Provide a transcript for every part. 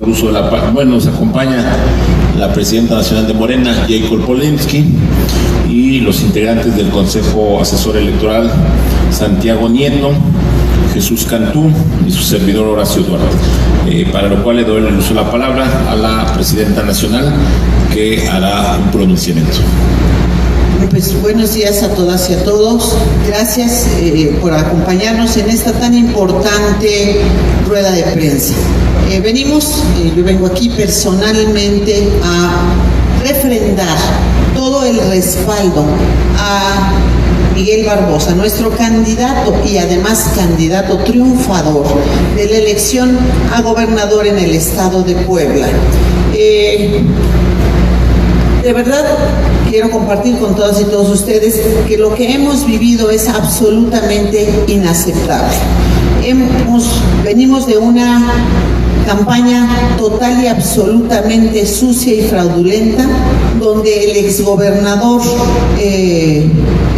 Uso de la, bueno, nos acompaña la presidenta nacional de Morena, Jacob Polensky, y los integrantes del Consejo Asesor Electoral, Santiago Nieto, Jesús Cantú y su servidor Horacio Duarte. Para lo cual le doy el uso de la palabra a la presidenta nacional, que hará un pronunciamiento. Pues buenos días a todas y a todos. Gracias por acompañarnos en esta tan importante rueda de prensa. Yo vengo aquí personalmente a refrendar todo el respaldo a Miguel Barbosa, nuestro candidato y además candidato triunfador de la elección a gobernador en el estado de Puebla. De verdad, quiero compartir con todas y todos ustedes que lo que hemos vivido es absolutamente inaceptable. Venimos de una campaña total y absolutamente sucia y fraudulenta, donde el exgobernador,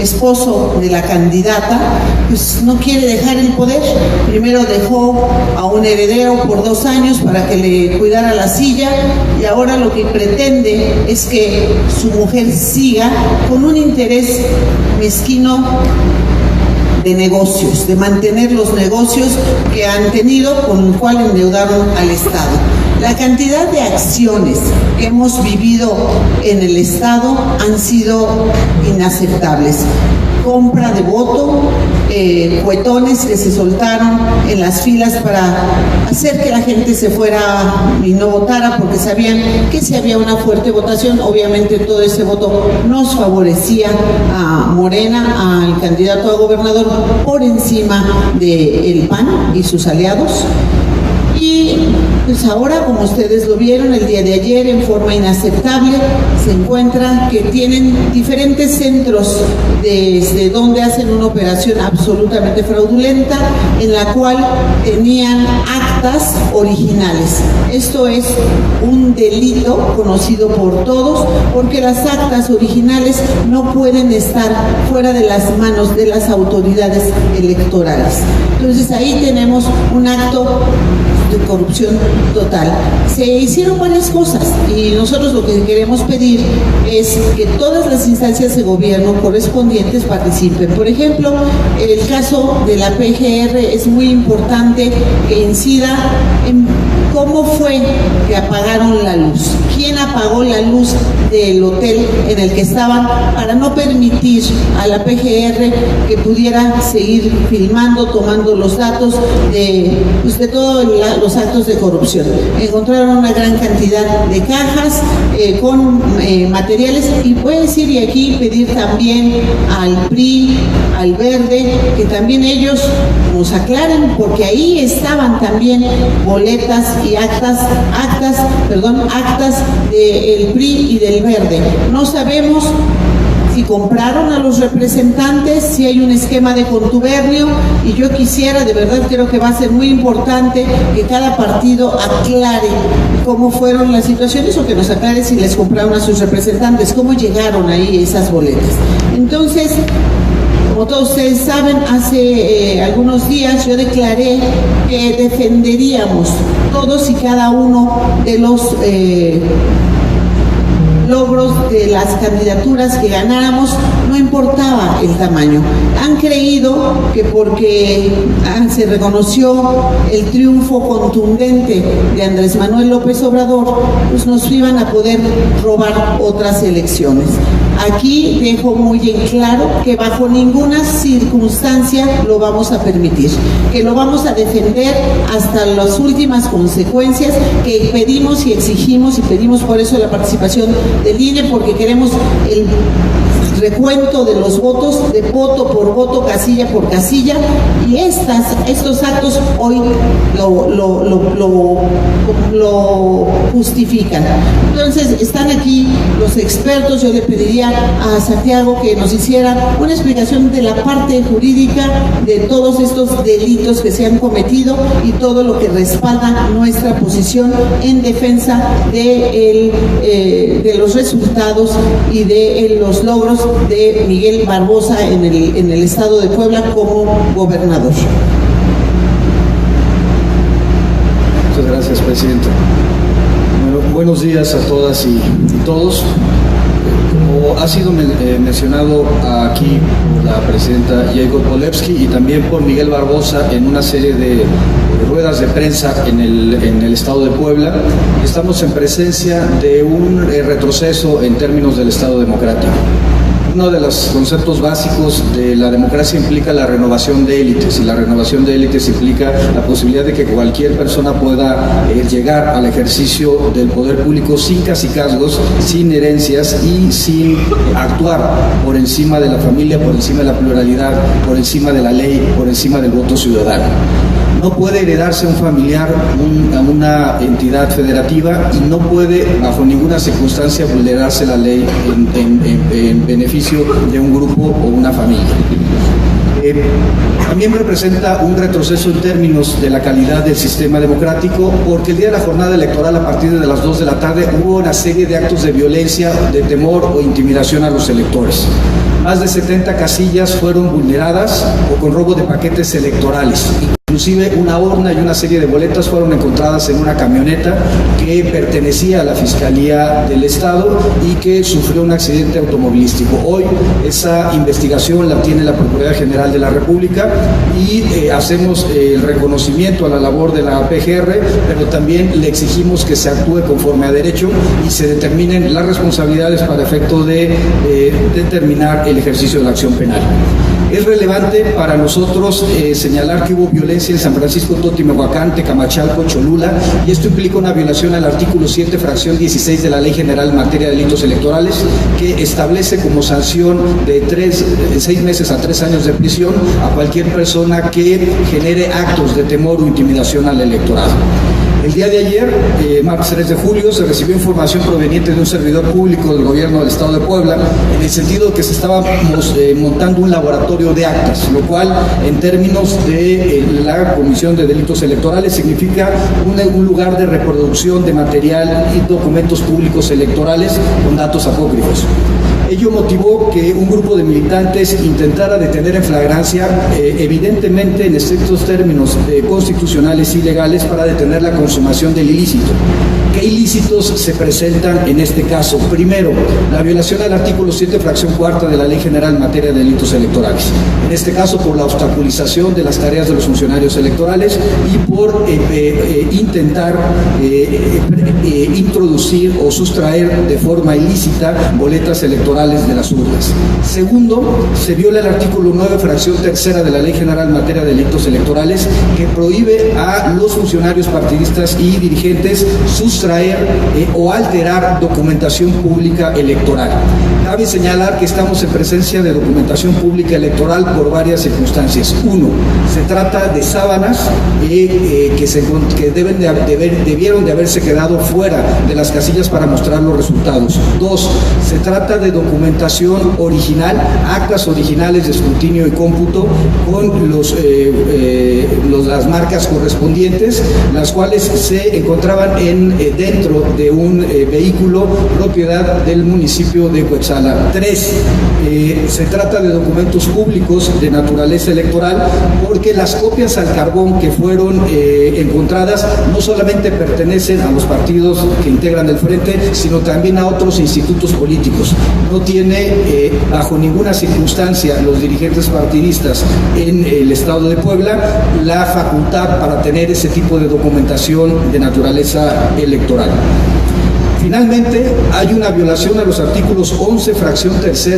esposo de la candidata, pues no quiere dejar el poder. Primero dejó a un heredero por 2 años para que le cuidara la silla, y ahora lo que pretende es que su mujer siga con un interés mezquino de negocios, de mantener los negocios que han tenido, con el cual endeudaron al Estado. La cantidad de acciones que hemos vivido en el Estado han sido inaceptables. Compra de voto, cuetones que se soltaron en las filas para hacer que la gente se fuera y no votara, porque sabían que si había una fuerte votación, obviamente todo ese voto nos favorecía a Morena, al candidato a gobernador, por encima del PAN y sus aliados. Y pues ahora, como ustedes lo vieron el día de ayer, en forma inaceptable, se encuentran que tienen diferentes centros desde donde hacen una operación absolutamente fraudulenta, en la cual tenían actas originales. Esto es un delito conocido por todos, porque las actas originales no pueden estar fuera de las manos de las autoridades electorales. Entonces ahí tenemos un acto de corrupción total. Se hicieron varias cosas y nosotros lo que queremos pedir es que todas las instancias de gobierno correspondientes participen. Por ejemplo, el caso de la PGR es muy importante que incida en cómo fue que apagaron la luz, quién apagó la luz del hotel en el que estaban para no permitir a la PGR que pudiera seguir filmando, tomando los datos de todos los actos de corrupción. Encontraron una gran cantidad de cajas con materiales, y puedo decir y aquí pedir también al PRI, al Verde, que también ellos nos aclaren, porque ahí estaban también boletas y actas del PRI y del Verde. No sabemos si compraron a los representantes, si hay un esquema de contubernio, y yo quisiera, de verdad creo que va a ser muy importante que cada partido aclare cómo fueron las situaciones, o que nos aclare si les compraron a sus representantes, cómo llegaron ahí esas boletas. Entonces, como todos ustedes saben, hace algunos días yo declaré que defenderíamos todos y cada uno de los logros de las candidaturas que ganáramos, no importaba el tamaño. Han creído que porque se reconoció el triunfo contundente de Andrés Manuel López Obrador, pues nos iban a poder robar otras elecciones. Aquí dejo muy en claro que bajo ninguna circunstancia lo vamos a permitir, que lo vamos a defender hasta las últimas consecuencias, que pedimos y exigimos, y pedimos por eso la participación del INE, porque queremos el recuento de los votos, de voto por voto, casilla por casilla, y estos actos hoy lo justifican. Entonces están aquí los expertos. Yo le pediría a Santiago que nos hiciera una explicación de la parte jurídica de todos estos delitos que se han cometido y todo lo que respalda nuestra posición en defensa de los resultados y de los logros de Miguel Barbosa en el estado de Puebla como gobernador. Muchas gracias. Gracias, presidente. Bueno, buenos días a todas y todos. Como ha sido mencionado aquí por la presidenta Jacob Polewski y también por Miguel Barbosa en una serie de ruedas de prensa en el estado de Puebla, estamos en presencia de un retroceso en términos del Estado democrático. Uno de los conceptos básicos de la democracia implica la renovación de élites, y la renovación de élites implica la posibilidad de que cualquier persona pueda llegar al ejercicio del poder público sin cacicazgos, sin herencias y sin actuar por encima de la familia, por encima de la pluralidad, por encima de la ley, por encima del voto ciudadano. No puede heredarse un familiar a una entidad federativa y no puede bajo ninguna circunstancia vulnerarse la ley en beneficio de un grupo o una familia. También representa un retroceso en términos de la calidad del sistema democrático, porque el día de la jornada electoral, a partir de las 2 de la tarde, hubo una serie de actos de violencia, de temor o intimidación a los electores. Más de 70 casillas fueron vulneradas o con robo de paquetes electorales. Inclusive una urna y una serie de boletas fueron encontradas en una camioneta que pertenecía a la Fiscalía del Estado y que sufrió un accidente automovilístico. Hoy esa investigación la tiene la Procuraduría General de la República y hacemos el reconocimiento a la labor de la PGR, pero también le exigimos que se actúe conforme a derecho y se determinen las responsabilidades para efecto de determinar el ejercicio de la acción penal. Es relevante para nosotros señalar que hubo violencia en San Francisco Totimehuacán, Tecamachalco, Cholula, y esto implica una violación al artículo 7, fracción 16 de la Ley General en materia de delitos electorales, que establece como sanción de 6 meses a 3 años de prisión a cualquier persona que genere actos de temor o intimidación al electorado. El día de ayer, martes 3 de julio, se recibió información proveniente de un servidor público del gobierno del Estado de Puebla, en el sentido de que se estaba montando un laboratorio de actas, lo cual, en términos de la Comisión de Delitos Electorales, significa un lugar de reproducción de material y documentos públicos electorales con datos apócrifos. Ello motivó que un grupo de militantes intentara detener en flagrancia, evidentemente en estrictos términos constitucionales y legales, para detener la consumación del ilícito. ¿Qué ilícitos se presentan en este caso? Primero, la violación al artículo 7, fracción 4 de la Ley General en materia de delitos electorales. En este caso, por la obstaculización de las tareas de los funcionarios electorales y por intentar introducir o sustraer de forma ilícita boletas electorales de las urnas. Segundo, se viola el artículo 9, fracción 3 de la Ley General en materia de delitos electorales, que prohíbe a los funcionarios partidistas y dirigentes sustraer o alterar documentación pública electoral. Cabe señalar que estamos en presencia de documentación pública electoral por varias circunstancias. Uno, se trata de sábanas que debieron de haberse quedado fuera de las casillas para mostrar los resultados. Dos, se trata de documentación original, actas originales de escrutinio y cómputo con las marcas correspondientes, las cuales se encontraban dentro de un vehículo propiedad del municipio de Coetzalan. 3, se trata de documentos públicos de naturaleza electoral, porque las copias al carbón que fueron encontradas no solamente pertenecen a los partidos que integran el frente, sino también a otros institutos políticos. No tiene bajo ninguna circunstancia los dirigentes partidistas en el Estado de Puebla la facultad para tener ese tipo de documentación de naturaleza electoral. Finalmente, hay una violación a los artículos 11, fracción 3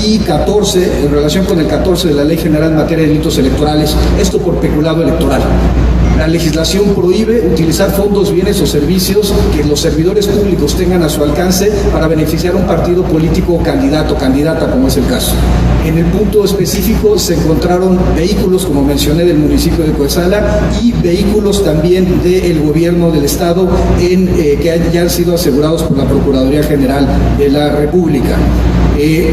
y 14, en relación con el 14 de la Ley General en materia de delitos electorales, esto por peculado electoral. La legislación prohíbe utilizar fondos, bienes o servicios que los servidores públicos tengan a su alcance para beneficiar a un partido político o candidato o candidata, como es el caso. En el punto específico se encontraron vehículos, como mencioné, del municipio de Coetzalan y vehículos también del gobierno del Estado que ya han sido asegurados por la Procuraduría General de la República.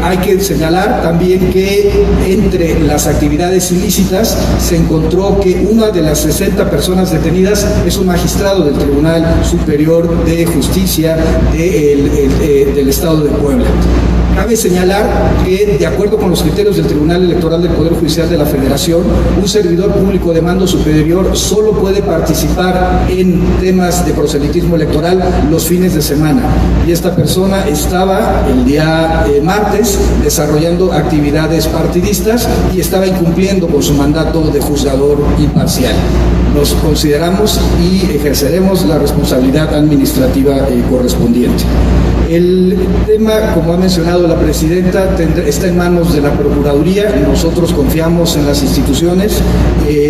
Hay que señalar también que entre las actividades ilícitas se encontró que una de las 60 personas detenidas es un magistrado del Tribunal Superior de Justicia del Estado de Puebla. Cabe señalar que, de acuerdo con los criterios del Tribunal Electoral del Poder Judicial de la Federación, un servidor público de mando superior solo puede participar en temas de proselitismo electoral los fines de semana. Y esta persona estaba el día martes desarrollando actividades partidistas y estaba incumpliendo con su mandato de juzgador imparcial. Nos consideramos y ejerceremos la responsabilidad administrativa correspondiente. El tema, como ha mencionado la presidenta, está en manos de la Procuraduría. Nosotros confiamos en las instituciones.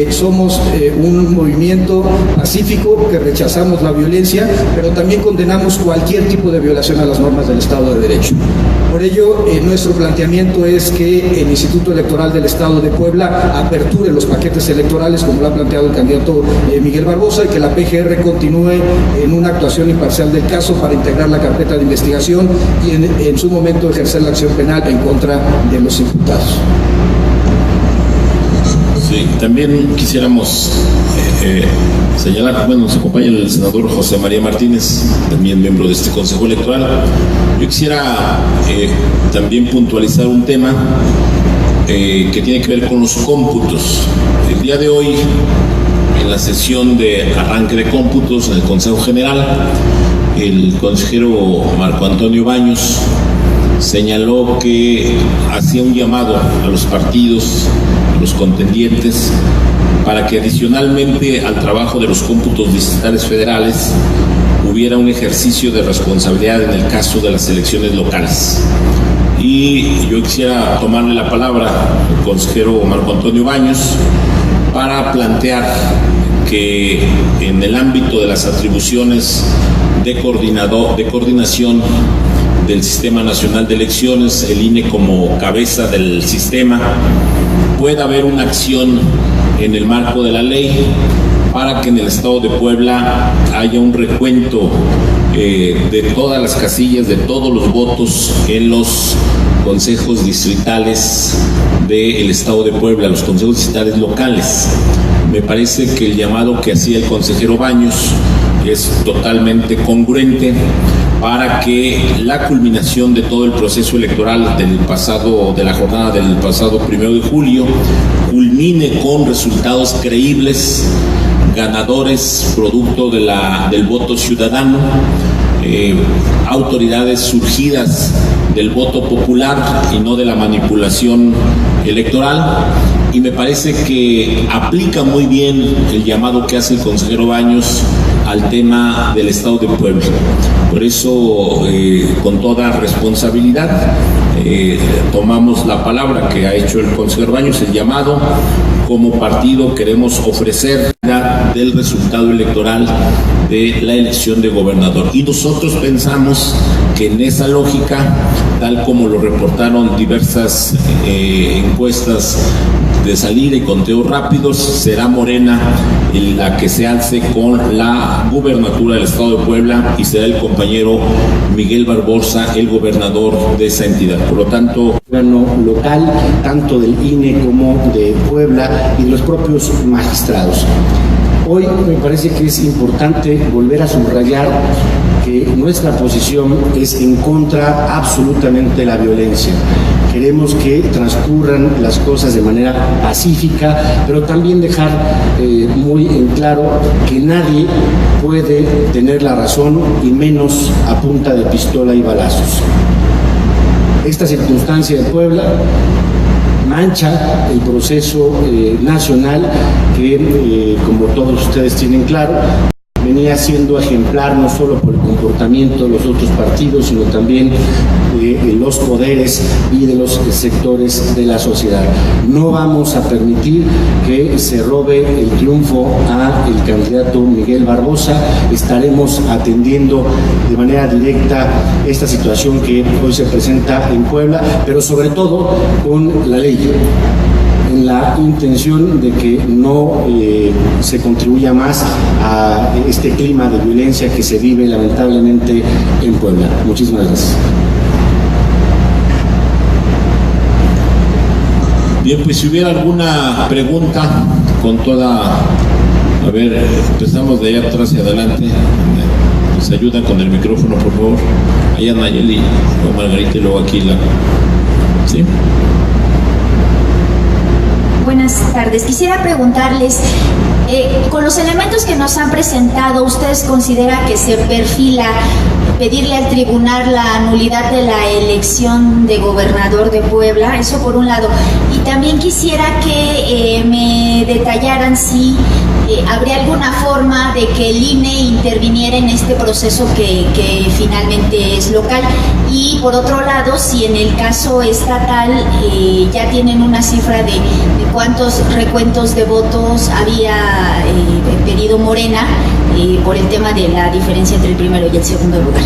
Somos un movimiento pacífico que rechazamos la violencia, pero también condenamos cualquier tipo de violación a las normas del Estado de Derecho. Por ello, nuestro planteamiento es que el Instituto Electoral del Estado de Puebla aperture los paquetes electorales, como lo ha planteado el candidato Miguel Barbosa, y que la PGR continúe en una actuación imparcial del caso para integrar la carpeta de investigación y en su momento ejercer la acción penal en contra de los imputados. Sí, también quisiéramos señalar, bueno, nos acompaña el senador José María Martínez, también miembro de este Consejo Electoral. Yo quisiera también puntualizar un tema que tiene que ver con los cómputos. El día de hoy, en la sesión de arranque de cómputos en el Consejo General, el consejero Marco Antonio Baños señaló que hacía un llamado a los partidos, a los contendientes, para que adicionalmente al trabajo de los cómputos distritales federales hubiera un ejercicio de responsabilidad en el caso de las elecciones locales. Y yo quisiera tomarle la palabra al consejero Marco Antonio Baños para plantear que en el ámbito de las atribuciones de coordinación del Sistema Nacional de Elecciones, el INE como cabeza del sistema, pueda haber una acción en el marco de la ley para que en el Estado de Puebla haya un recuento de todas las casillas, de todos los votos en los consejos distritales del Estado de Puebla, los consejos distritales locales. Me parece que el llamado que hacía el consejero Baños es totalmente congruente para que la culminación de todo el proceso electoral de la jornada del pasado 1 de julio culmine con resultados creíbles, ganadores producto del voto ciudadano, autoridades surgidas del voto popular y no de la manipulación electoral. Y me parece que aplica muy bien el llamado que hace el consejero Baños al tema del Estado de Puebla. Por eso, con toda responsabilidad, tomamos la palabra que ha hecho el consejero Baños, el llamado. Como partido queremos ofrecer del resultado electoral de la elección de gobernador. Y nosotros pensamos que en esa lógica, tal como lo reportaron diversas encuestas de salida y conteos rápidos, será Morena la que se alce con la gubernatura del Estado de Puebla y será el compañero Miguel Barbosa el gobernador de esa entidad. Por lo tanto, local, tanto del INE como de Puebla y de los propios magistrados. Hoy me parece que es importante volver a subrayar que nuestra posición es en contra absolutamente de la violencia. Queremos que transcurran las cosas de manera pacífica, pero también dejar muy en claro que nadie puede tener la razón y menos a punta de pistola y balazos. Esta circunstancia de Puebla mancha el proceso nacional que, como todos ustedes tienen claro, venía siendo ejemplar no solo por el comportamiento de los otros partidos, sino también de los poderes y de los sectores de la sociedad. No vamos a permitir que se robe el triunfo al candidato Miguel Barbosa. Estaremos atendiendo de manera directa esta situación que hoy se presenta en Puebla, pero sobre todo con la ley, en la intención de que no se contribuya más a este clima de violencia que se vive lamentablemente en Puebla. Muchísimas gracias. Bien, pues si hubiera alguna pregunta, con toda... A ver, empezamos de allá atrás y adelante. ¿nos ayudan con el micrófono, por favor? Allá Nayeli o Margarita y luego aquí la... ¿Sí? Buenas tardes. Quisiera preguntarles, con los elementos que nos han presentado, ¿ustedes consideran que se perfila pedirle al tribunal la nulidad de la elección de gobernador de Puebla? Eso por un lado. Y también quisiera que me detallaran si habría alguna forma de que el INE interviniera en este proceso que finalmente es local. Y por otro lado, si en el caso estatal ya tienen una cifra de cuántos recuentos de votos había pedido Morena por el tema de la diferencia entre el primero y el segundo lugar.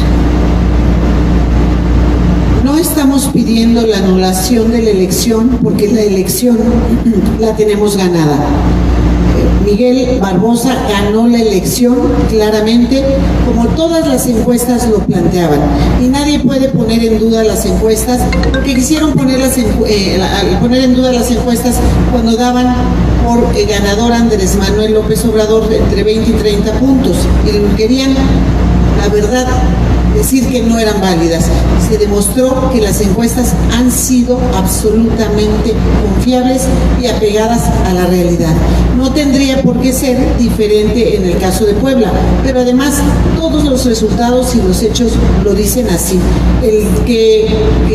No estamos pidiendo la anulación de la elección porque la elección la tenemos ganada. Miguel Barbosa ganó la elección claramente, como todas las encuestas lo planteaban, y nadie puede poner en duda las encuestas, porque quisieron poner en duda las encuestas cuando daban por ganador Andrés Manuel López Obrador de entre 20 y 30 puntos, y querían, la verdad, decir que no eran válidas. Se demostró que las encuestas han sido absolutamente confiables y apegadas a la realidad. No tendría por qué ser diferente en el caso de Puebla, pero además todos los resultados y los hechos lo dicen así. El que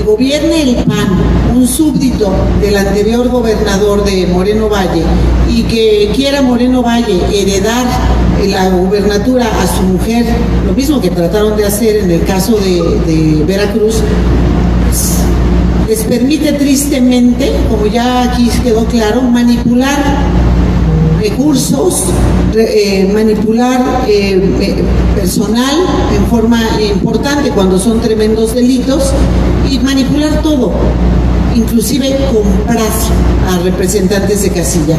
gobierne el PAN, un súbdito del anterior gobernador de Moreno Valle, y que quiera Moreno Valle heredar la gubernatura a su mujer, lo mismo que trataron de hacer en el caso de Veracruz, les permite tristemente, como ya aquí quedó claro, manipular recursos, manipular personal en forma importante cuando son tremendos delitos, y manipular todo, inclusive comprar a representantes de casilla.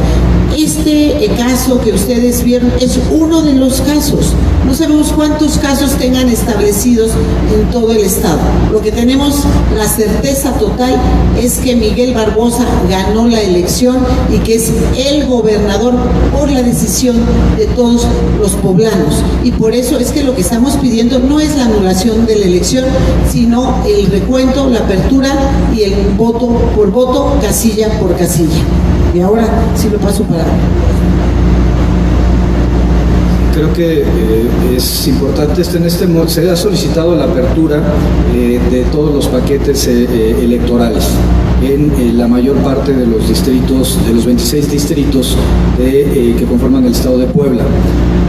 Este caso que ustedes vieron es uno de los casos. No sabemos cuántos casos tengan establecidos en todo el estado. Lo que tenemos la certeza total es que Miguel Barbosa ganó la elección y que es el gobernador por la decisión de todos los poblanos. Y por eso es que lo que estamos pidiendo no es la anulación de la elección, sino el recuento, la apertura y el voto por voto, casilla por casilla. Y ahora sí lo paso para... Creo que es importante se ha solicitado la apertura de todos los paquetes electorales en la mayor parte de los distritos, de los 26 distritos que conforman el estado de Puebla.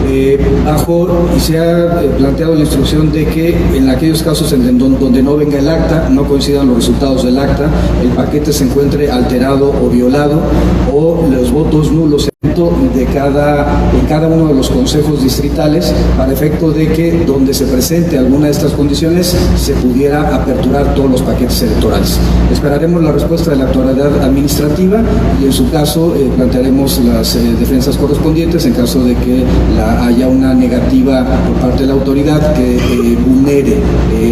Y se ha planteado la instrucción de que en aquellos casos donde no venga el acta, no coincidan los resultados del acta, el paquete se encuentre alterado o violado, o los votos nulos en cada uno de los consejos distritales, para efecto de que donde se presente alguna de estas condiciones se pudiera aperturar todos los paquetes electorales. Esperaremos la respuesta de la autoridad administrativa y en su caso plantearemos las defensas correspondientes en caso de que haya una negativa por parte de la autoridad que vulnere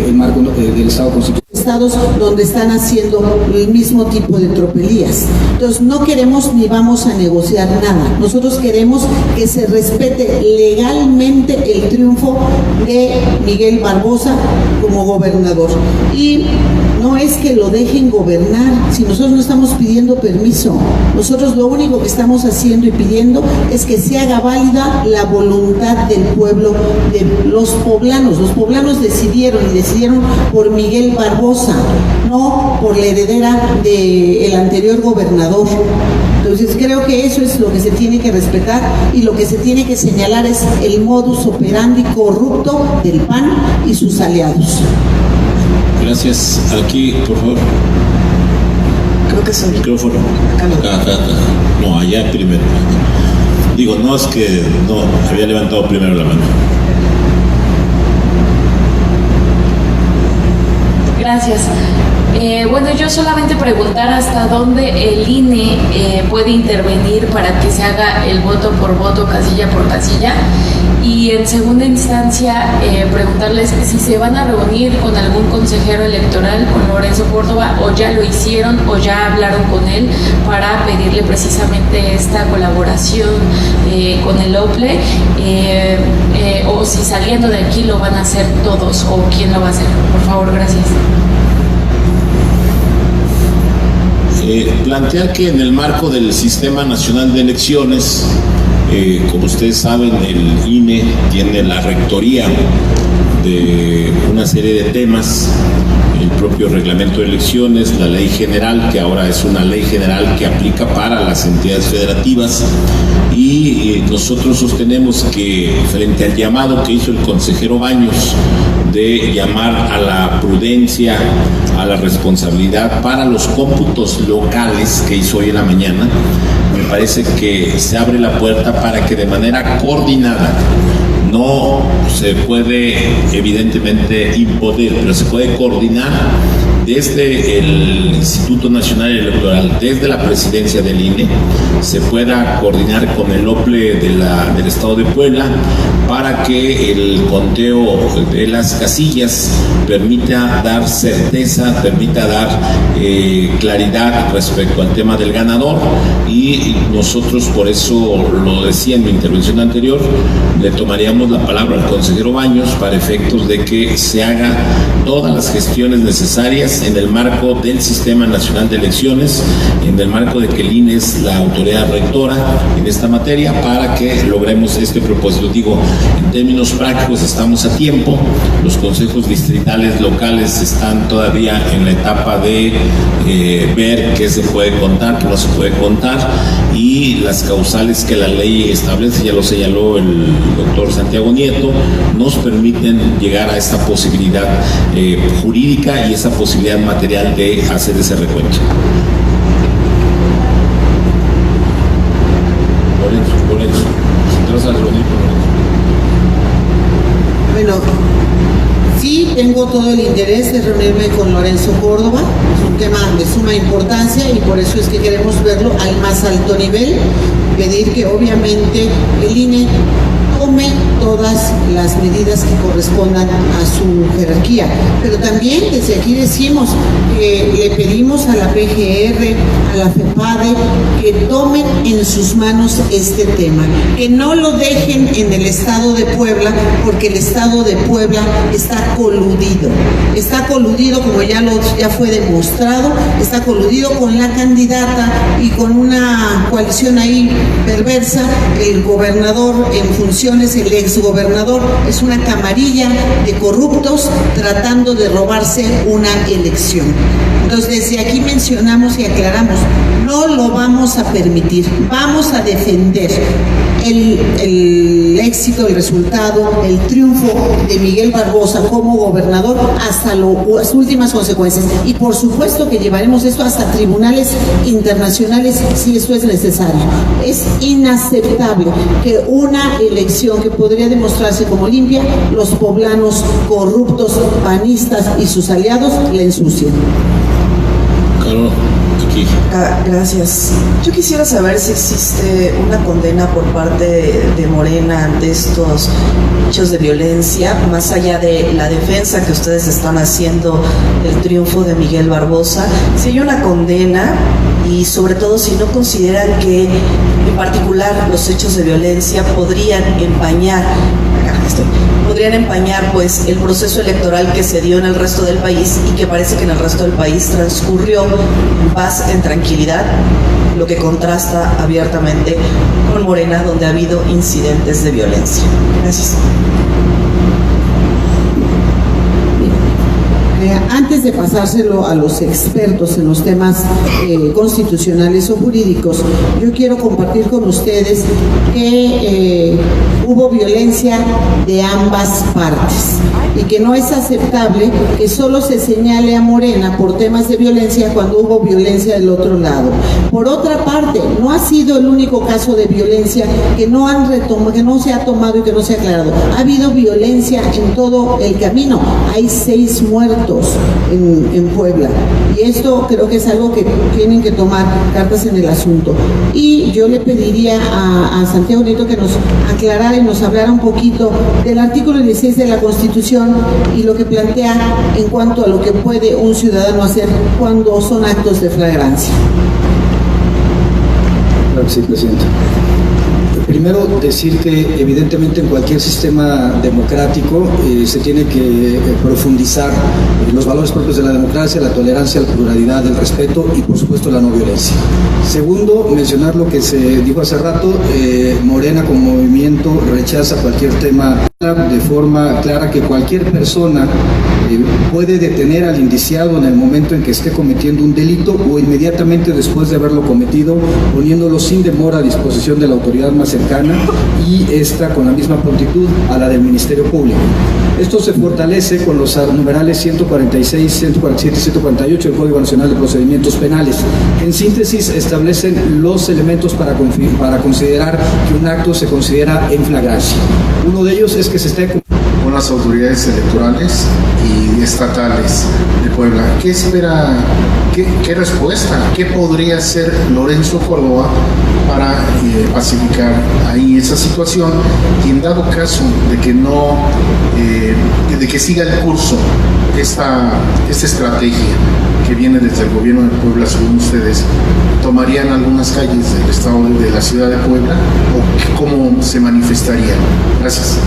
el marco del Estado constitucional. Estados donde están haciendo el mismo tipo de tropelías. Entonces no queremos ni vamos a negociar nada. Nosotros queremos que se respete legalmente el triunfo de Miguel Barbosa como gobernador. Y no es que lo dejen gobernar, si nosotros no estamos pidiendo permiso. Nosotros lo único que estamos haciendo y pidiendo es que se haga válida la voluntad del pueblo, de los poblanos. Los poblanos decidieron por Miguel Barbosa, no por la heredera del anterior gobernador. Entonces creo que eso es lo que se tiene que respetar, y lo que se tiene que señalar es el modus operandi corrupto del PAN y sus aliados. Gracias. Aquí, por favor. Creo que soy. Micrófono. Acá. No, allá primero. Digo, no es que no, había levantado primero la mano. Gracias. Bueno, yo solamente preguntar hasta dónde el INE puede intervenir para que se haga el voto por voto, casilla por casilla. Y en segunda instancia, preguntarles si se van a reunir con algún consejero electoral, con Lorenzo Córdoba, o ya lo hicieron o ya hablaron con él para pedirle precisamente esta colaboración con el OPLE, o si saliendo de aquí lo van a hacer todos o quién lo va a hacer. Por favor, gracias. Plantear que en el marco del Sistema Nacional de Elecciones, como ustedes saben, el INE tiene la rectoría de una serie de temas, el propio reglamento de elecciones, la ley general, que ahora es una ley general que aplica para las entidades federativas, y nosotros sostenemos que frente al llamado que hizo el consejero Baños de llamar a la prudencia, a la responsabilidad para los cómputos locales que hizo hoy en la mañana, me parece que se abre la puerta para que de manera coordinada, no se puede evidentemente imponer, pero se puede coordinar desde el Instituto Nacional Electoral, desde la presidencia del INE, se pueda coordinar con el OPLE del Estado de Puebla para que el conteo de las casillas permita dar certeza, permita dar claridad respecto al tema del ganador, y nosotros, por eso lo decía en mi intervención anterior, le tomaríamos la palabra al consejero Baños para efectos de que se haga todas las gestiones necesarias en el marco del Sistema Nacional de Elecciones, en el marco de que el INE es la autoridad rectora en esta materia, para que logremos este propósito. Digo, en términos prácticos estamos a tiempo, los consejos distritales locales están todavía en la etapa de ver qué se puede contar, qué no se puede contar, y las causales que la ley establece, ya lo señaló el doctor Santiago Nieto, nos permiten llegar a esta posibilidad jurídica y esa posibilidad material de hacer ese recuento. Lorenzo, si te vas a reunir con Lorenzo. Bueno, sí tengo todo el interés de reunirme con Lorenzo Córdoba, es un tema de suma importancia y por eso es que queremos verlo al más alto nivel, pedir que obviamente el INE tome todas las medidas que correspondan a su jerarquía. Pero también desde aquí decimos que le pedimos a la PGR, a la FEPADE, que tomen en sus manos este tema, que no lo dejen en el Estado de Puebla, porque el Estado de Puebla está coludido como ya fue demostrado, está coludido con la candidata y con una coalición ahí perversa. El gobernador en funciones, el exgobernador, es una camarilla de corruptos tratando de robarse una elección. Entonces, desde aquí mencionamos y aclaramos, no lo vamos a permitir, vamos a defender el éxito, el resultado, el triunfo de Miguel Barbosa como gobernador hasta las últimas consecuencias. Y por supuesto que llevaremos esto hasta tribunales internacionales si esto es necesario. Es inaceptable que una elección que podría demostrarse como limpia, los poblanos corruptos, panistas y sus aliados la ensucien. Claro, aquí. Gracias. Yo quisiera saber si existe una condena por parte de Morena ante estos hechos de violencia, más allá de la defensa que ustedes están haciendo del triunfo de Miguel Barbosa, si hay una condena y sobre todo si no consideran que en particular los hechos de violencia podrían empañar pues el proceso electoral que se dio en el resto del país y que parece que en el resto del país transcurrió en paz, en tranquilidad, lo que contrasta abiertamente con Morena, donde ha habido incidentes de violencia. Gracias. Antes de pasárselo a los expertos en los temas constitucionales o jurídicos, yo quiero compartir con ustedes que hubo violencia de ambas partes y que no es aceptable que solo se señale a Morena por temas de violencia cuando hubo violencia del otro lado. Por otra parte, no ha sido el único caso de violencia que no se ha tomado y que no se ha aclarado. Ha habido violencia en todo el camino. Hay 6 muertos en Puebla y esto creo que es algo que tienen que tomar cartas en el asunto. Y yo le pediría a Santiago Nieto que nos aclarara y nos hablara un poquito del artículo 16 de la Constitución y lo que plantea en cuanto a lo que puede un ciudadano hacer cuando son actos de flagrancia. Claro que sí, presidente. Primero, decir que evidentemente en cualquier sistema democrático se tiene que profundizar los valores propios de la democracia, la tolerancia, la pluralidad, el respeto y por supuesto la no violencia. Segundo, mencionar lo que se dijo hace rato, Morena como movimiento rechaza cualquier tema de forma clara, que cualquier persona puede detener al indiciado en el momento en que esté cometiendo un delito o inmediatamente después de haberlo cometido, poniéndolo sin demora a disposición de la autoridad más cercana y esta con la misma prontitud a la del Ministerio Público. Esto se fortalece con los numerales 146, 147 y 148 del Código Nacional de Procedimientos Penales. En síntesis, establecen los elementos para considerar que un acto se considera en flagrancia. Uno de ellos es que se esté con las autoridades electorales y estatales de Puebla. ¿Qué espera, qué respuesta, qué podría hacer Lorenzo Córdoba para pacificar ahí esa situación y en dado caso de que no, de que siga el curso esta estrategia que viene desde el gobierno de Puebla, según ustedes, tomarían algunas calles del estado de la ciudad de Puebla o cómo se manifestarían? Gracias.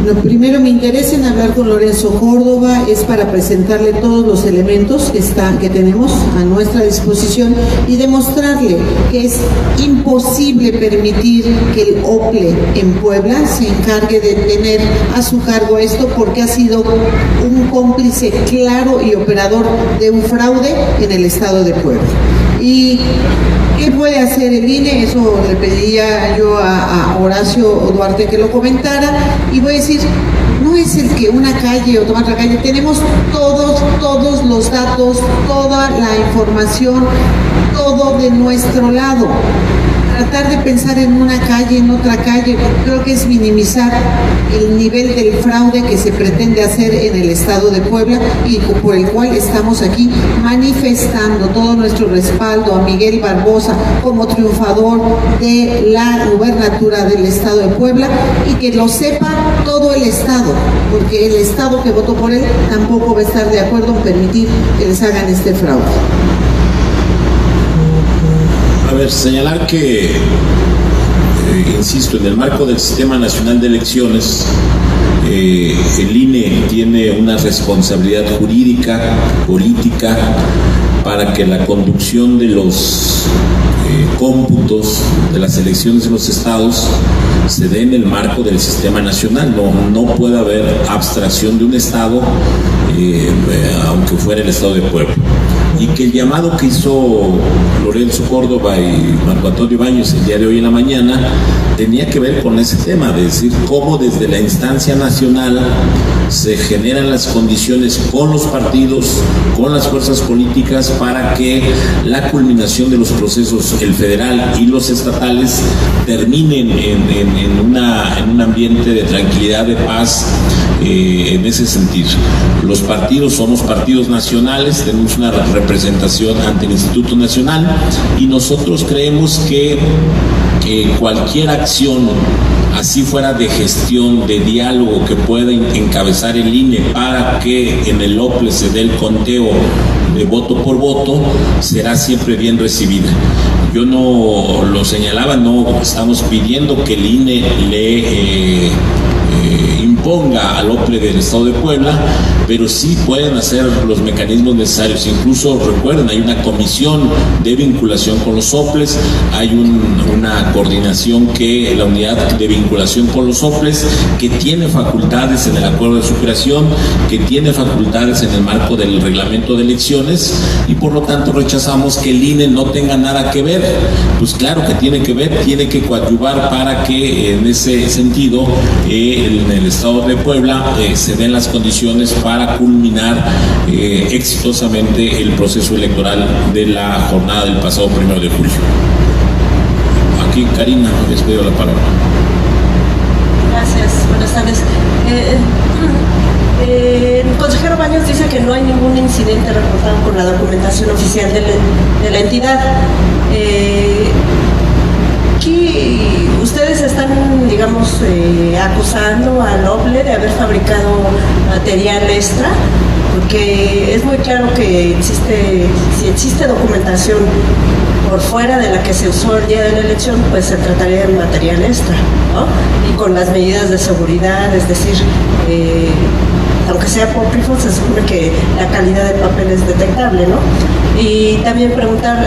Lo primero, mi interés en hablar con Lorenzo Córdoba es para presentarle todos los elementos que tenemos a nuestra disposición y demostrarle que es imposible permitir que el OPLE en Puebla se encargue de tener a su cargo esto, porque ha sido un cómplice claro y operador de un fraude en el estado de Puebla. ¿Y qué puede hacer el INE? Eso le pediría yo a Horacio Duarte que lo comentara, y voy a decir, no es el que una calle o tomar otra calle, tenemos todos los datos, toda la información, todo de nuestro lado. Tratar de pensar en una calle, en otra calle, creo que es minimizar el nivel del fraude que se pretende hacer en el estado de Puebla y por el cual estamos aquí manifestando todo nuestro respaldo a Miguel Barbosa como triunfador de la gubernatura del estado de Puebla, y que lo sepa todo el estado, porque el estado que votó por él tampoco va a estar de acuerdo en permitir que les hagan este fraude. A ver, señalar que, insisto, en el marco del Sistema Nacional de Elecciones, el INE tiene una responsabilidad jurídica, política, para que la conducción de los cómputos de las elecciones en los estados se dé en el marco del sistema nacional. No puede haber abstracción de un estado, aunque fuera el estado de Puebla. Y que el llamado que hizo Lorenzo Córdoba y Marco Antonio Baños el día de hoy en la mañana tenía que ver con ese tema, de decir cómo desde la instancia nacional se generan las condiciones con los partidos, con las fuerzas políticas, para que la culminación de los procesos, el federal y los estatales, terminen en un ambiente de tranquilidad, de paz, en ese sentido. Los partidos somos partidos nacionales, tenemos una representación ante el Instituto Nacional, y nosotros creemos que cualquier acción, así fuera de gestión, de diálogo, que pueda encabezar el INE para que en el OPLE se dé el conteo de voto por voto, será siempre bien recibida. Yo no lo señalaba, no estamos pidiendo que el INE le imponga al OPLE del estado de Puebla, pero sí pueden hacer los mecanismos necesarios. Incluso recuerden, hay una comisión de vinculación con los OPLES, hay una coordinación, que la unidad de vinculación con los OPLES, que tiene facultades en el acuerdo de su creación, que tiene facultades en el marco del reglamento de elecciones, y por lo tanto rechazamos que el INE no tenga nada que ver. Pues claro que tiene que ver, tiene que coadyuvar para que en ese sentido en el estado de Puebla se den las condiciones para culminar exitosamente el proceso electoral de la jornada del pasado 1 de julio. Aquí Karina, les pido la palabra. Gracias, buenas tardes. El consejero Baños dice que no hay ningún incidente reportado con la documentación oficial de la entidad. Ustedes están, digamos, acusando al OPLE de haber fabricado material extra, porque es muy claro que si existe documentación por fuera de la que se usó el día de la elección, pues se trataría de material extra, ¿no? Y con las medidas de seguridad, es decir, aunque sea apócrifo, se supone que la calidad del papel es detectable, ¿no? Y también preguntar,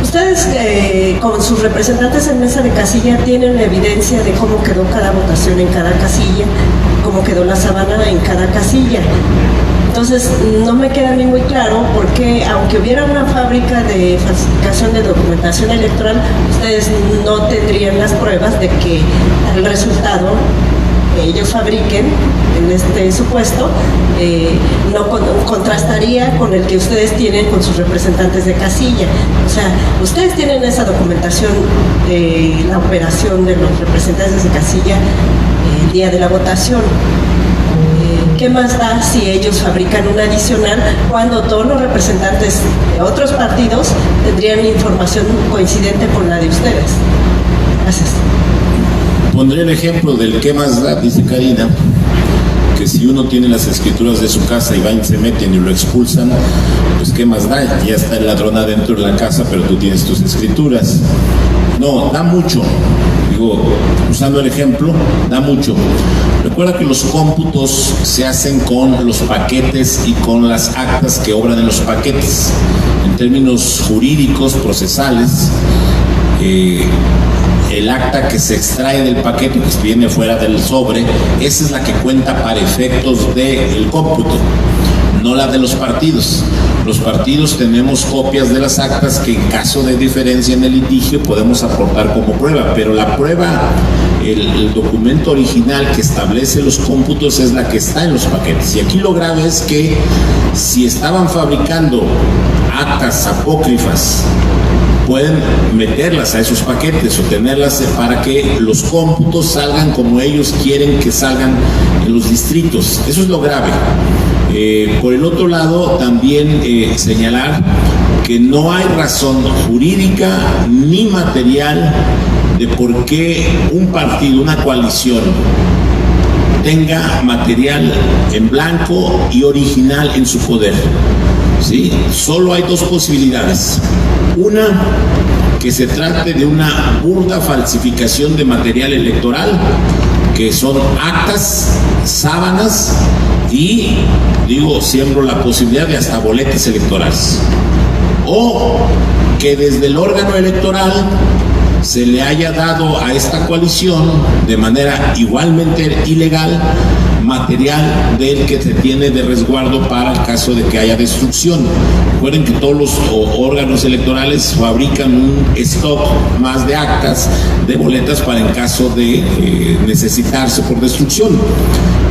ustedes con sus representantes en mesa de casilla tienen la evidencia de cómo quedó cada votación en cada casilla, cómo quedó la sábana en cada casilla. Entonces, no me queda a mí muy claro por qué, aunque hubiera una fábrica de falsificación de documentación electoral, ustedes no tendrían las pruebas de que el resultado que ellos fabriquen, en este supuesto, no contrastaría con el que ustedes tienen con sus representantes de casilla. O sea, ustedes tienen esa documentación de la operación de los representantes de casilla el día de la votación. ¿Qué más da si ellos fabrican una adicional cuando todos los representantes de otros partidos tendrían información coincidente con la de ustedes? Gracias. Pondré el ejemplo del qué más da, dice Karina, que si uno tiene las escrituras de su casa y van y se meten y lo expulsan, pues qué más da, ya está el ladrón adentro de la casa, pero tú tienes tus escrituras. No, da mucho. Digo, usando el ejemplo, da mucho. Recuerda que los cómputos se hacen con los paquetes y con las actas que obran en los paquetes. En términos jurídicos, procesales, el acta que se extrae del paquete, que viene fuera del sobre, esa es la que cuenta para efectos del cómputo, no la de los partidos. Los partidos tenemos copias de las actas que en caso de diferencia en el litigio podemos aportar como prueba, pero la prueba, el documento original que establece los cómputos es la que está en los paquetes. Y aquí lo grave es que si estaban fabricando actas apócrifas, pueden meterlas a esos paquetes o tenerlas para que los cómputos salgan como ellos quieren que salgan en los distritos. Eso es lo grave. Por el otro lado, también señalar que no hay razón jurídica ni material de por qué un partido, una coalición, tenga material en blanco y original en su poder. ¿Sí? Solo hay dos posibilidades. Una, que se trate de una burda falsificación de material electoral, que son actas, sábanas y, siembro la posibilidad de hasta boletas electorales. O que desde el órgano electoral se le haya dado a esta coalición de manera igualmente ilegal material del que se tiene de resguardo para el caso de que haya destrucción. Recuerden que todos los órganos electorales fabrican un stock más de actas, de boletas para en caso de necesitarse por destrucción.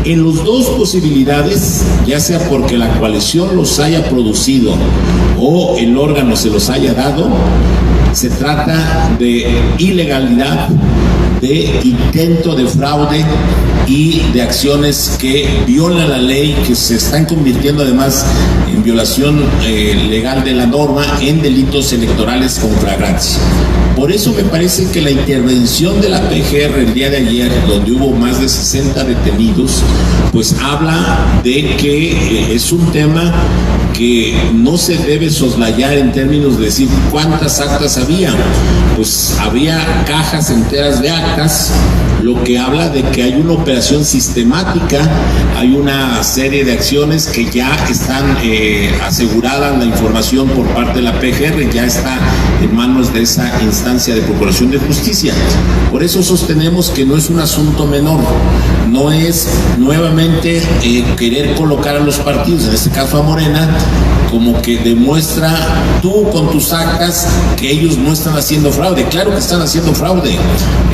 En las dos posibilidades, ya sea porque la coalición los haya producido o el órgano se los haya dado, se trata de ilegalidad, de intento de fraude y de acciones que violan la ley, que se están convirtiendo además en violación legal de la norma, en delitos electorales con flagrancia. Por eso me parece que la intervención de la PGR el día de ayer, donde hubo más de 60 detenidos, pues habla de que es un tema que no se debe soslayar en términos de decir cuántas actas había. Pues había cajas enteras de actas, lo que habla de que hay una operación sistemática, hay una serie de acciones que ya están aseguradas, la información por parte de la PGR ya está en manos de esa instancia de Procuración de Justicia. Por eso sostenemos que no es un asunto menor, no es nuevamente querer colocar a los partidos, en este caso a Morena, como que demuestra tú con tus actas que ellos no están haciendo fraude. Claro que están haciendo fraude.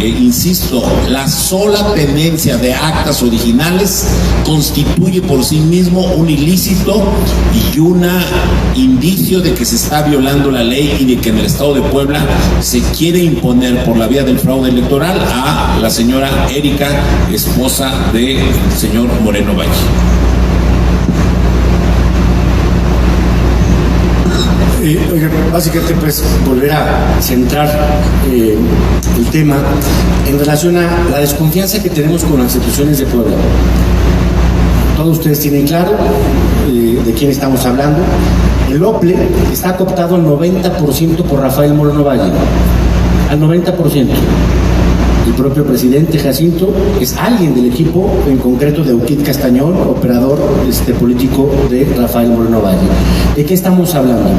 Insisto, la sola tenencia de actas originales constituye por sí mismo un ilícito y un indicio de que se está violando la ley y de que en el Estado de Puebla se quiere imponer por la vía del fraude electoral a la señora Erika, esposa del señor Moreno Valle. Oiga, básicamente pues volver a centrar el tema en relación a la desconfianza que tenemos con las instituciones de Puebla. Todos ustedes tienen claro de quién estamos hablando. El OPLE está cooptado al 90% por Rafael Moreno Valle, al 90%. El propio presidente Jacinto es alguien del equipo, en concreto de Euclid Castañón, operador político de Rafael Moreno Valle. ¿De qué estamos hablando?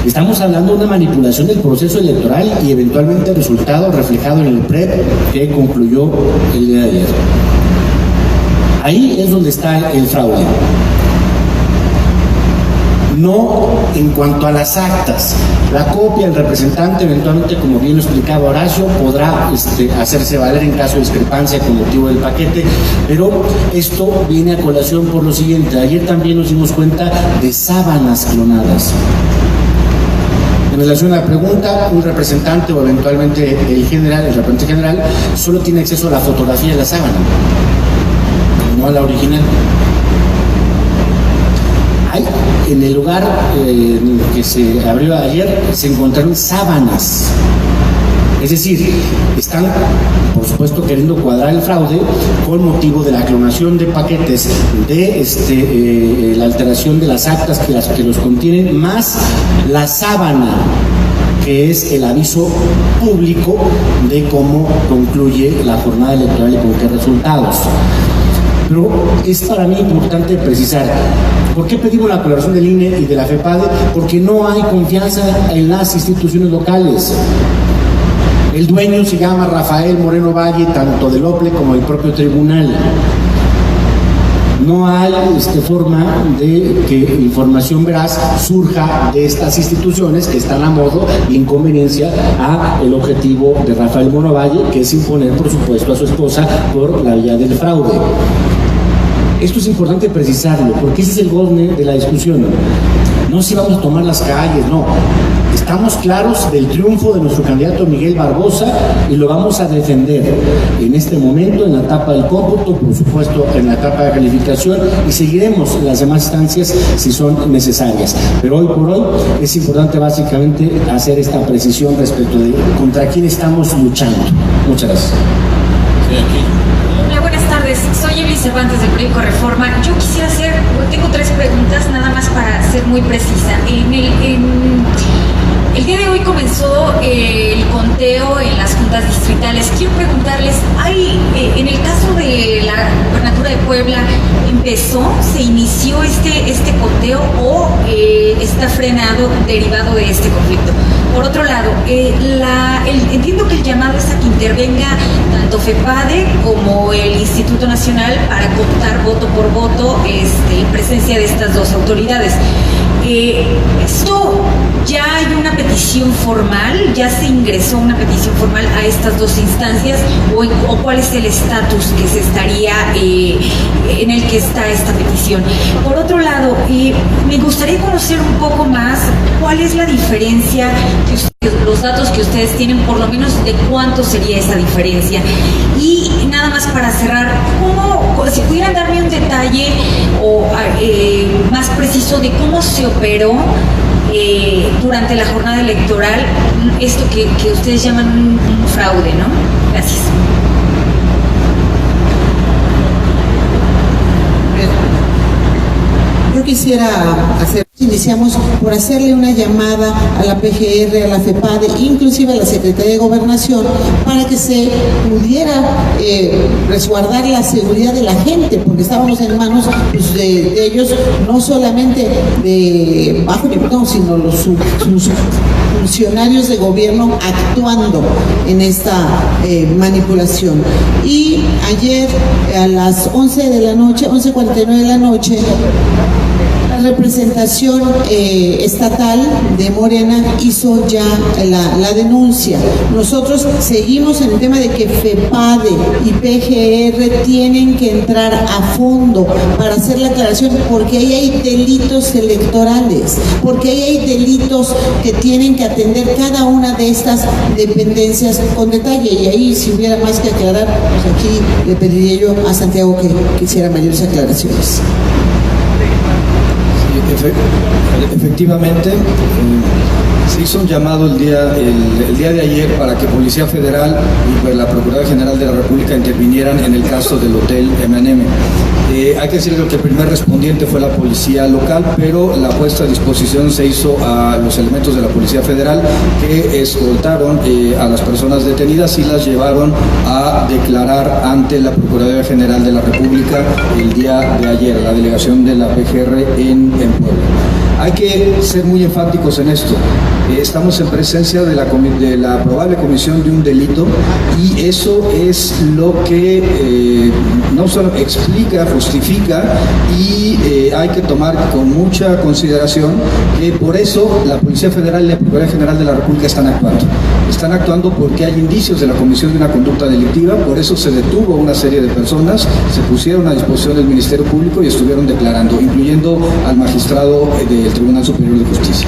Estamos hablando de una manipulación del proceso electoral y eventualmente el resultado reflejado en el PREP que concluyó el día de ayer. Ahí es donde está el fraude. No en cuanto a las actas. La copia, el representante, eventualmente, como bien lo explicaba Horacio, podrá hacerse valer en caso de discrepancia con motivo del paquete, pero esto viene a colación por lo siguiente. Ayer también nos dimos cuenta de sábanas clonadas. En relación a la pregunta, un representante o eventualmente el representante general, solo tiene acceso a la fotografía de la sábana, no a la original. En el lugar en el que se abrió ayer se encontraron sábanas. Es decir, están, por supuesto, queriendo cuadrar el fraude con motivo de la clonación de paquetes, de la alteración de las actas que los contienen, más la sábana, que es el aviso público de cómo concluye la jornada electoral y con qué resultados. Pero es para mí importante precisar, ¿por qué pedimos la colaboración del INE y de la FEPADE? Porque no hay confianza en las instituciones locales. El dueño se llama Rafael Moreno Valle, tanto del OPLE como del propio tribunal. No hay forma de que información veraz surja de estas instituciones que están a modo y en conveniencia a el objetivo de Rafael Moreno Valle, que es imponer, por supuesto, a su esposa por la vía del fraude. Esto es importante precisarlo, porque ese es el gozne de la discusión. No si vamos a tomar las calles, no. Estamos claros del triunfo de nuestro candidato Miguel Barbosa y lo vamos a defender en este momento, en la etapa del cómputo, por supuesto en la etapa de calificación, y seguiremos en las demás instancias si son necesarias. Pero hoy por hoy es importante básicamente hacer esta precisión respecto de contra quién estamos luchando. Muchas gracias. Sí, aquí. Hola, buenas tardes. Soy Evelyn Cervantes del Periódico Reforma. Yo quisiera tengo 3 preguntas, nada más para ser muy precisa. El día de hoy comenzó el conteo en las juntas distritales. Quiero preguntarles, en el caso de la Gubernatura de Puebla, se inició este conteo o está frenado derivado de este conflicto? Por otro lado, entiendo que el llamado es a que intervenga tanto FEPADE como el Instituto Nacional para contar voto por voto en presencia de estas dos autoridades. ¿Esto ya hay una petición formal? ¿Ya se ingresó una petición formal a estas dos instancias? ¿O cuál es el estatus que se estaría en el que está esta petición? Por otro lado, me gustaría conocer un poco más cuál es la diferencia, los datos que ustedes tienen, por lo menos de cuánto sería esa diferencia. Y nada más para cerrar, si pudieran darme un detalle o más preciso de cómo se operó durante la jornada electoral esto que ustedes llaman un fraude, ¿no? Gracias. Yo quisiera iniciamos por hacerle una llamada a la PGR, a la FEPADE, inclusive a la Secretaría de Gobernación, para que se pudiera resguardar la seguridad de la gente, porque estábamos en manos de ellos, no solamente de bajo nivel, sino los funcionarios de gobierno actuando en esta manipulación. Y ayer a las 11 de la noche, 11:49 de la noche, la representación estatal de Morena hizo ya la denuncia. Nosotros seguimos en el tema de que FEPADE y PGR tienen que entrar a fondo para hacer la aclaración, porque ahí hay delitos electorales, porque ahí hay delitos que tienen que atender cada una de estas dependencias con detalle, y ahí si hubiera más que aclarar, pues aquí le pediría yo a Santiago que hiciera mayores aclaraciones. Efectivamente, se hizo un llamado el día de ayer para que Policía Federal y pues, la Procuraduría General de la República intervinieran en el caso del Hotel M&M. Hay que decir que el primer respondiente fue la policía local, pero la puesta a disposición se hizo a los elementos de la Policía Federal que escoltaron a las personas detenidas y las llevaron a declarar ante la Procuraduría General de la República el día de ayer, la delegación de la PGR en Puebla. Hay que ser muy enfáticos en esto. Estamos en presencia de la probable comisión de un delito y eso es lo que no solo explica, justifica y hay que tomar con mucha consideración que por eso la Policía Federal y la Procuraduría General de la República están actuando. Están actuando porque hay indicios de la comisión de una conducta delictiva, por eso se detuvo una serie de personas, se pusieron a disposición del Ministerio Público y estuvieron declarando, incluyendo al magistrado del Tribunal Superior de Justicia.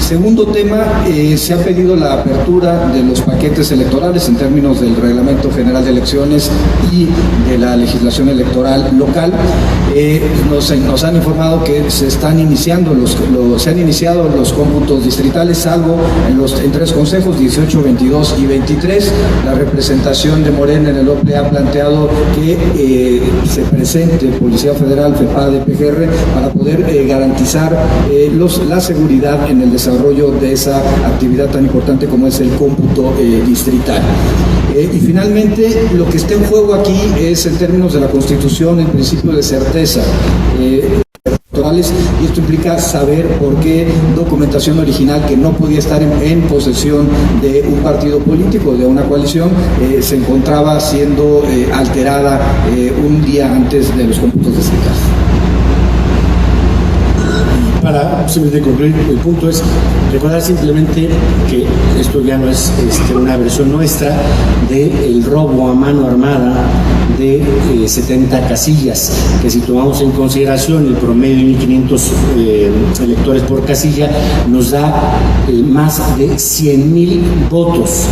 Segundo tema, se ha pedido la apertura de los paquetes electorales en términos del Reglamento General de Elecciones y de la legislación electoral local. Nos han informado que se han iniciado los cómputos distritales, salvo en 3 consejos, 18, 22 y 23. La representación de Morena en el OPLE ha planteado que se presente Policía Federal, FEPADE, PGR, para poder garantizar la seguridad en el desarrollo de esa actividad tan importante como es el cómputo distrital. Y finalmente, lo que está en juego aquí es en términos de la Constitución el principio de certeza. Y esto implica saber por qué documentación original que no podía estar en posesión de un partido político, de una coalición, se encontraba siendo alterada un día antes de los cómputos distritales. Para simplemente concluir, el punto es recordar simplemente que esto ya no es una versión nuestra del robo a mano armada de 70 casillas, que si tomamos en consideración el promedio de 1.500 electores por casilla, nos da más de 100,000 votos,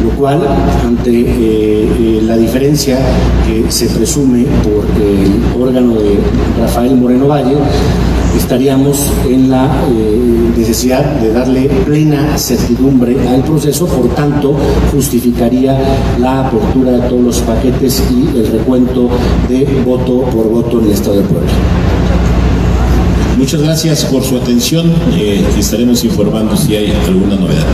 lo cual, ante la diferencia que se presume por el órgano de Rafael Moreno Valle, estaríamos en la necesidad de darle plena certidumbre al proceso, por tanto justificaría la apertura de todos los paquetes y el recuento de voto por voto en el estado de Puebla. Muchas gracias por su atención. Estaremos informando si hay alguna novedad.